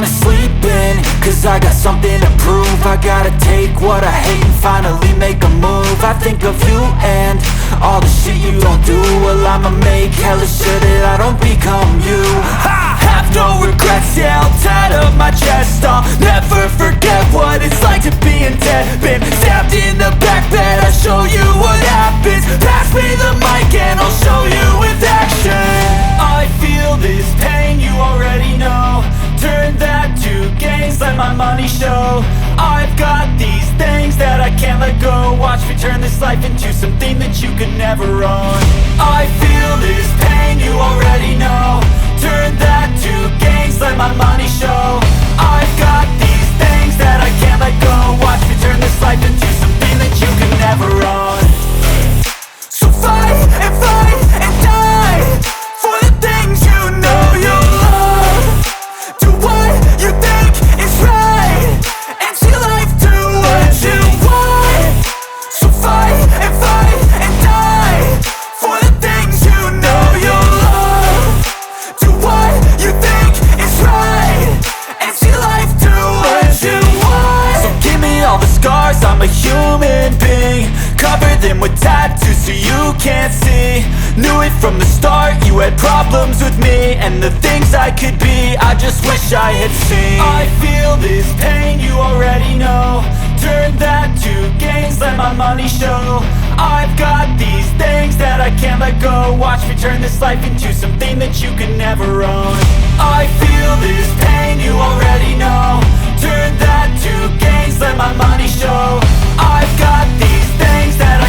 wanna sleep in, cause I got something to prove. I gotta take what I hate and finally make a move. I think of you and all the shit you don't do. Well, I'ma make hella sure that I don't become you. I have no regrets, yeah, I'll tie up my chest. I'll never forget what it's like to be in debt. Been stabbed in the back bed, I'll show you what happens. Pass me the mic and I'll show you with action. I feel this pain, you already know. Turn that to gains, let my money show. I've got these things that I can't let go. Watch me turn this life into something that you could never own. I feel this pain, you already know. Turn that to gains, let my money show. I've got these things that I can't let go. Watch me turn this life into something that you could never own. So fight and die for the things you know you love. Do what you think is right and see life do what you want. So fight and die for the things you know you love. Do what you think is right and see life do what you want. So give me all the scars, I'm a human being. Cover them with tattoos so you can't see. Knew it from the start, you had problems with me and the things I could be, I just wish I had seen. I feel this pain, you already know. Turn that to gains, let my money show. I've got these things that I can't let go. Watch me turn this life into something that you can never own.